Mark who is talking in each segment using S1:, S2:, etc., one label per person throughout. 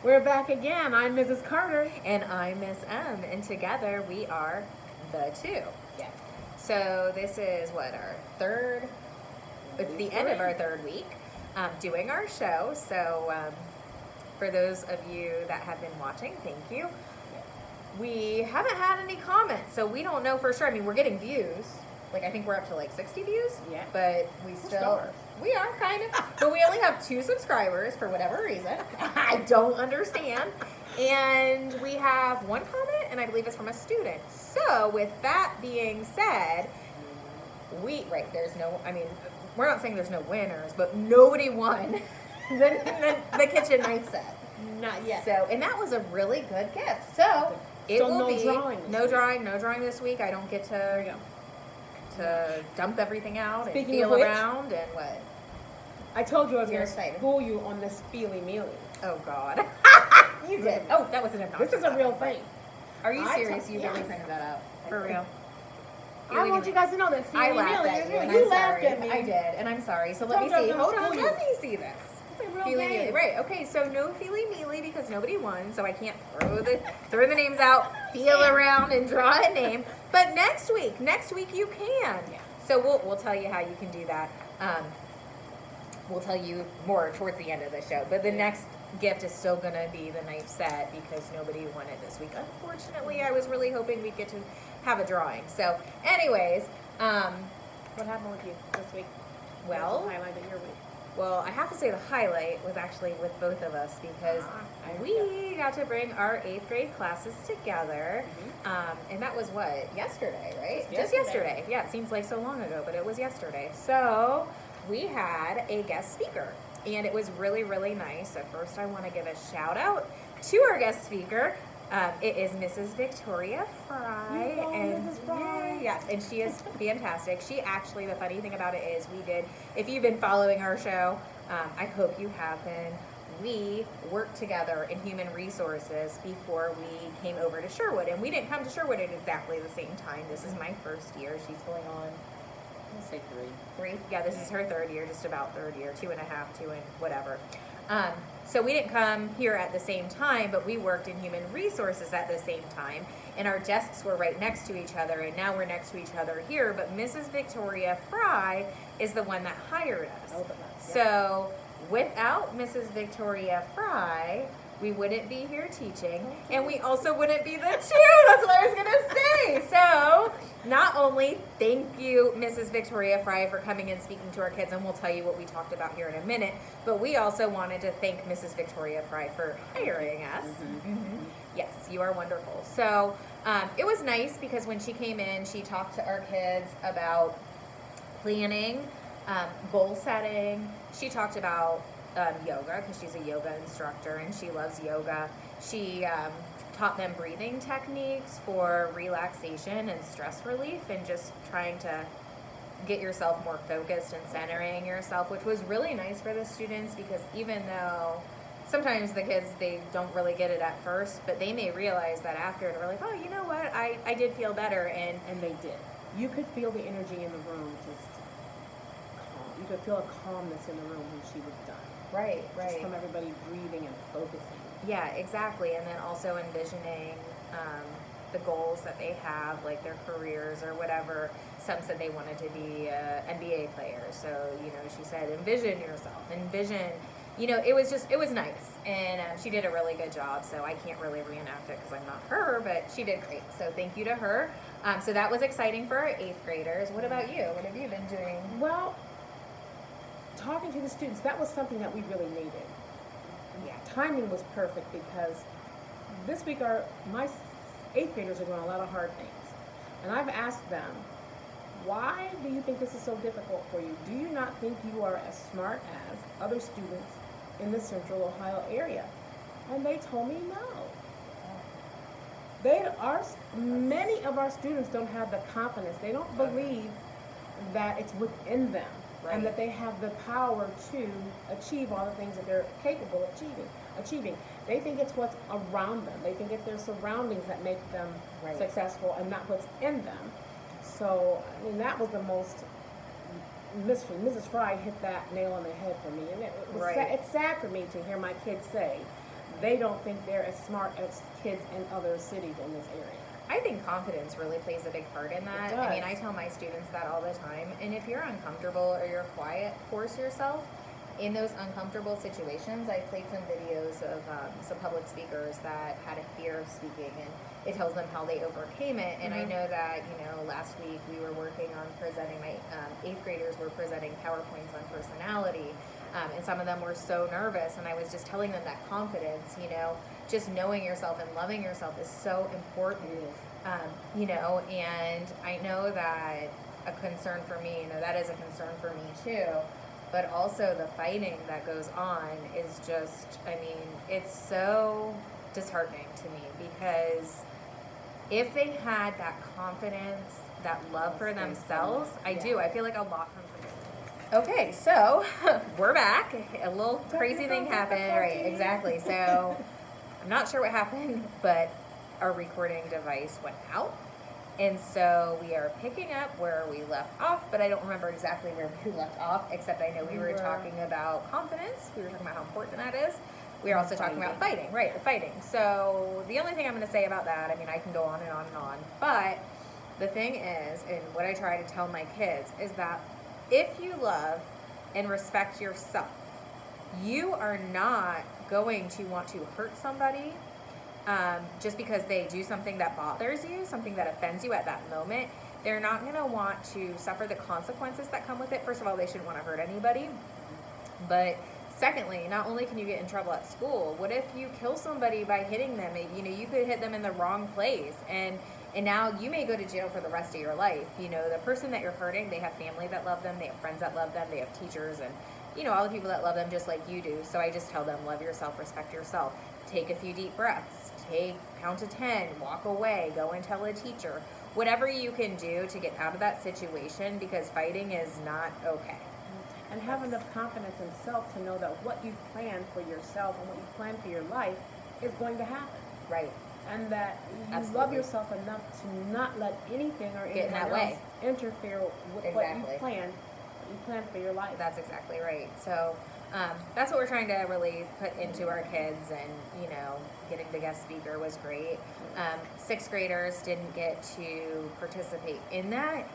S1: We're back again. I'm Mrs. Carter.
S2: And I'm Miss M, and together we are the two.
S1: Yes.
S2: So this is what, our third, it's the end of our third week doing our show. So for those of you that have been watching, thank you. We haven't had any comments, so we don't know for sure. I mean, we're getting views. Like, I think we're up to like 60 views.
S1: Yeah.
S2: But we still,
S1: stars.
S2: we are kind of, but we only have 2 subscribers for whatever reason. I don't understand. And we have 1 comment, and I believe it's from a student. So with that being said, there's no, I mean, we're not saying there's no winners, but nobody won the kitchen knife set.
S1: Not yet.
S2: So, and that was a really good gift. So it will
S1: no
S2: be
S1: drawing this
S2: no
S1: week.
S2: drawing this week. I don't get
S1: There you
S2: to
S1: go.
S2: dump everything out
S1: Speaking
S2: and feel
S1: of which,
S2: around and what?
S1: I told you I was
S2: You're
S1: going to
S2: excited.
S1: school you on this feely mealy.
S2: Oh God, you did. Oh, that was an obnoxious.
S1: This is a real thing.
S2: Are you
S1: I
S2: serious?
S1: told-
S2: You really
S1: yes.
S2: printed that out for real?
S1: I want you guys to know that feely
S2: I laughed
S1: mealy
S2: at
S1: is
S2: you.
S1: real.
S2: And
S1: You
S2: I'm
S1: laughed
S2: sorry.
S1: at me.
S2: I did, and I'm sorry. So let me
S1: Told you
S2: see.
S1: I was
S2: Hold
S1: gonna
S2: on.
S1: school
S2: Let
S1: you.
S2: me see this.
S1: It's a real
S2: Feely
S1: game.
S2: mealy. Right. Okay. So no feely mealy because nobody won. So I can't throw the names out, feel around, and draw a name. But next week you can.
S1: Yeah.
S2: So we'll tell you how you can do that. We'll tell you more towards the end of the show. But the next gift is still gonna be the knife set because nobody won it this week. Unfortunately, I was really hoping we'd get to have a drawing. So, anyways,
S1: What happened with you this week?
S2: well.
S1: What's the highlight of your week?
S2: Well, I have to say the highlight was actually with both of us because we got to bring our 8th grade classes together. And that was what? Yesterday, right? Just yesterday. Yeah, it seems like so long ago, but it was yesterday. So we had a guest speaker and it was really, really nice. So first I want to give a shout out to our guest speaker. It is Mrs. Victoria Fry.
S1: You know
S2: And
S1: Mrs. Fry.
S2: yes, and she is fantastic. She actually, the funny thing about it is if you've been following our show, I hope you have been, we worked together in human resources before we came over to Sherwood. And we didn't come to Sherwood at exactly the same time. This is my first year. She's going on
S1: Let's say 3.
S2: 3. Yeah, this is her 3rd year, just about 3rd year, 2.5, 2 and whatever. So we didn't come here at the same time, but we worked in human resources at the same time. And our desks were right next to each other, and now we're next to each other here. But Mrs. Victoria Fry is the one that hired us.
S1: Both of us, yeah.
S2: So without Mrs. Victoria Fry, we wouldn't be here teaching, and we also wouldn't be the cheer. That's what I was gonna say. So, not only thank you, Mrs. Victoria Fry, for coming and speaking to our kids, and we'll tell you what we talked about here in a minute, but we also wanted to thank Mrs. Victoria Fry for hiring us. Yes, you are wonderful. So, it was nice because when she came in, she talked to our kids about planning, goal setting. She talked about yoga because she's a yoga instructor and she loves yoga. She taught them breathing techniques for relaxation and stress relief and just trying to get yourself more focused and centering yourself, which was really nice for the students because even though sometimes the kids, they don't really get it at first, but they may realize that after and they're like, oh, you know what, I did feel better. And
S1: And they did. You could feel the energy in the room just calm. You could feel a calmness in the room when she was done.
S2: right.
S1: Just from everybody breathing and focusing.
S2: Yeah, exactly. And then also envisioning the goals that they have, like their careers or whatever. Some said they wanted to be NBA players. So, she said, envision yourself. Envision, it was nice. And she did a really good job. So I can't really reenact it because I'm not her, but she did great. So thank you to her. So that was exciting for our 8th graders. What about you? What have you been doing?
S1: Well, talking to the students, that was something that we really needed.
S2: Yeah.
S1: Timing was perfect because this week my 8th graders are doing a lot of hard things. And I've asked them, why do you think this is so difficult for you? Do you not think you are as smart as other students in the Central Ohio area? And they told me no. Many of our students don't have the confidence. They don't believe that it's within them.
S2: Right.
S1: And that they have the power to achieve all the things that they're capable of achieving. They think it's what's around them. They think it's their surroundings that make them
S2: Right.
S1: successful and not what's in them. So, that was the most, Mrs. Fry hit that nail on the head for me. And it was
S2: Right.
S1: it's sad for me to hear my kids say they don't think they're as smart as kids in other cities in this area.
S2: I think confidence really plays a big part in that.
S1: It
S2: I mean,
S1: does.
S2: I tell my students that all the time. And if you're uncomfortable or you're quiet, force yourself in those uncomfortable situations. I played some videos of some public speakers that had a fear of speaking, and it tells them how they overcame it. And I
S1: Mhm.
S2: know that, last week we were working on presenting, my 8th graders were presenting PowerPoints on personality. And some of them were so nervous, and I was just telling them that confidence, just knowing yourself and loving yourself is so important.
S1: It is.
S2: And I know that a concern for me, that is a concern for me too, but also the fighting that goes on is just, it's so disheartening to me, because if they had that confidence, that love for themselves, I feel like a lot comes from it. Okay, so we're back. A little crazy thing happened. Right, exactly. So I'm not sure what happened, but our recording device went out. And so we are picking up where we left off, but I don't remember exactly where we left off, except I know we were talking about confidence. We were talking about how important that is. We were also talking about fighting, right, the fighting. So the only thing I'm going to say about that, I can go on and on and on, but the thing is, and what I try to tell my kids, is that if you love and respect yourself, you are not going to want to hurt somebody just because they do something that bothers you, something that offends you at that moment. They're not going to want to suffer the consequences that come with it. First of all, they shouldn't want to hurt anybody. But secondly, not only can you get in trouble at school, what if you kill somebody by hitting them? You could hit them in the wrong place, and now you may go to jail for the rest of your life. The person that you're hurting, they have family that love them, they have friends that love them, they have teachers and, all the people that love them just like you do. So I just tell them, love yourself, respect yourself. Take a few deep breaths, count to 10, walk away, go and tell a teacher. Whatever you can do to get out of that situation, because fighting is not okay.
S1: And have enough confidence in self to know that what you plan for yourself and what you plan for your life is going to happen.
S2: Right.
S1: And that you
S2: Absolutely.
S1: love yourself enough to not let anything or
S2: Get in
S1: anyone
S2: that way.
S1: else interfere with
S2: Exactly.
S1: what you plan for your life.
S2: That's exactly right. So that's what we're trying to really put into our kids, and getting the guest speaker was great. 6th graders didn't get to participate in that,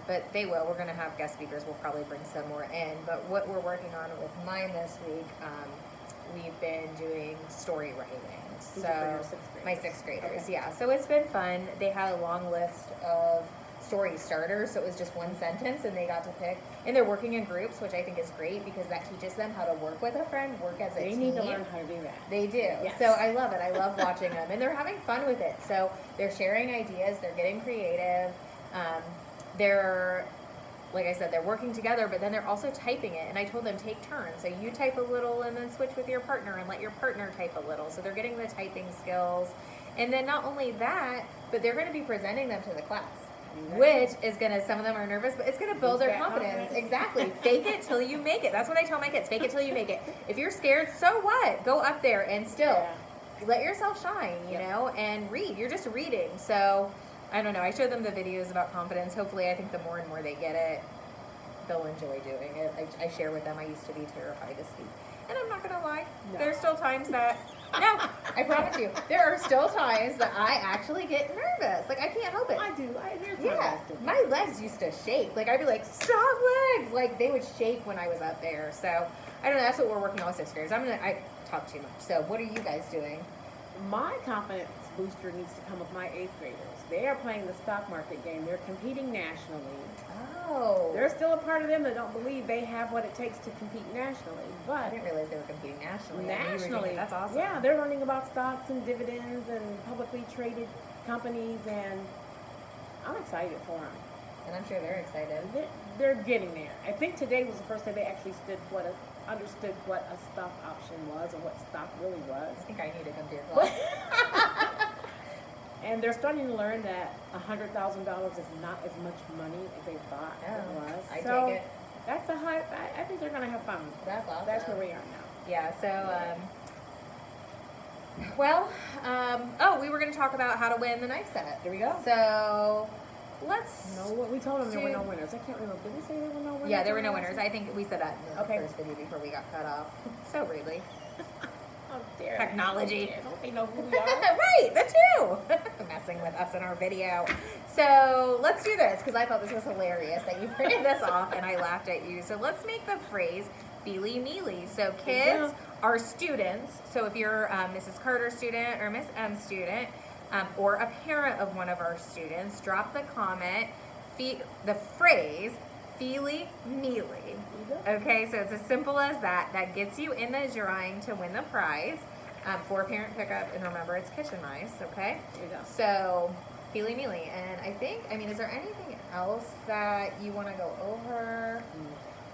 S2: but they will. We're going to have guest speakers. We'll probably bring some more in. But what we're working on with mine this week, we've been doing story writing.
S1: These are for your 6th graders.
S2: My 6th graders,
S1: Okay.
S2: yeah. So it's been fun. They had a long list of story starters, so it was just one sentence, and they got to pick. And they're working in groups, which I think is great, because that teaches them how to work with a friend, work as a team.
S1: They need to learn how to do that.
S2: They do.
S1: Yes.
S2: So I love it. I love watching them, and they're having fun with it. So they're sharing ideas. They're getting creative. They're, like I said, they're working together, but then they're also typing it. And I told them, take turns. So you type a little and then switch with your partner and let your partner type a little. So they're getting the typing skills. And then not only that, but they're going to be presenting them to the class. Which is going to, some of them are nervous, but it's going to build their confidence. Exactly. Fake it till you make it. That's what I tell my kids. Fake it till you make it. If you're scared, so what? Go up there and still let yourself shine, and read. You're just reading. So I don't know. I showed them the videos about confidence. Hopefully, I think the more and more they get it, they'll enjoy doing it. I share with them. I used to be terrified to speak. And I'm not going to lie.
S1: No.
S2: There's still times that, no, I promise you, there are still times that I actually get nervous. Like, I can't help it.
S1: I do. There's
S2: Yeah, my legs used to shake. Like, I'd be like, stop legs! Like, they would shake when I was up there. So, I don't know. That's what we're working on with 6th graders. I talk too much. So, what are you guys doing?
S1: My confidence booster needs to come with my 8th graders. They are playing the stock market game. They're competing nationally.
S2: Oh.
S1: There's still a part of them that don't believe they have what it takes to compete nationally.
S2: I
S1: But
S2: didn't realize they were competing nationally.
S1: nationally,
S2: That's awesome.
S1: Yeah, they're learning about stocks and dividends and publicly traded companies, and I'm excited for them.
S2: And I'm sure they're excited.
S1: They're getting there. I think today was the first day they actually understood what a stock option was and what stock really was.
S2: I think I need to come to your class.
S1: And they're starting to learn that $100,000 is not as much money as they thought it was.
S2: I
S1: So
S2: take it.
S1: that's a high. I think they're going to have fun.
S2: That's awesome.
S1: That's where we are now.
S2: Yeah, so, we were going to talk about how to win the knife set.
S1: There we go.
S2: So, let's...
S1: No, we told them there were no winners. I can't remember. Did we say there were no winners?
S2: Yeah, there were no winners. I think we said that in the
S1: Okay.
S2: first video before we got cut off. So rudely.
S1: How dare
S2: Technology.
S1: they? Don't they know who we are?
S2: Right, the two. Messing with us in our video. So let's do this because I thought this was hilarious that you printed this off and I laughed at you. So let's make the phrase feely mealy. So kids are students. So if you're Mrs. Carter student or Miss M student or a parent of one of our students, drop the comment, the phrase feely mealy. Okay, so it's as simple as that. That gets you in the drawing to win the prize for parent pickup. And remember, it's kitchen mice, okay?
S1: There you go.
S2: So, feely mealy. And I mean, is there anything else that you want to go over?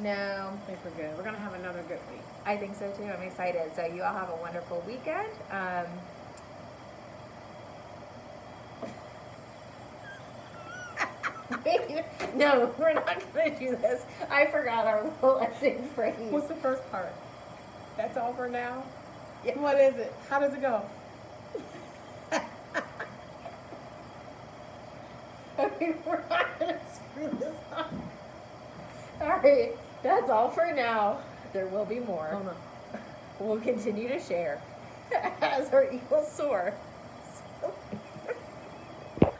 S2: No.
S1: I think we're good. We're going to have another good week.
S2: I think so too. I'm excited. So, you all have a wonderful weekend. No, we're not going to do this. I forgot our little ending phrase.
S1: What's the first part? That's all for now?
S2: Yeah.
S1: What is it? How does it go?
S2: Okay, we're not going to screw this up. All right, that's all for now. There will be more.
S1: Oh, no.
S2: We'll continue to share as our eagles soar.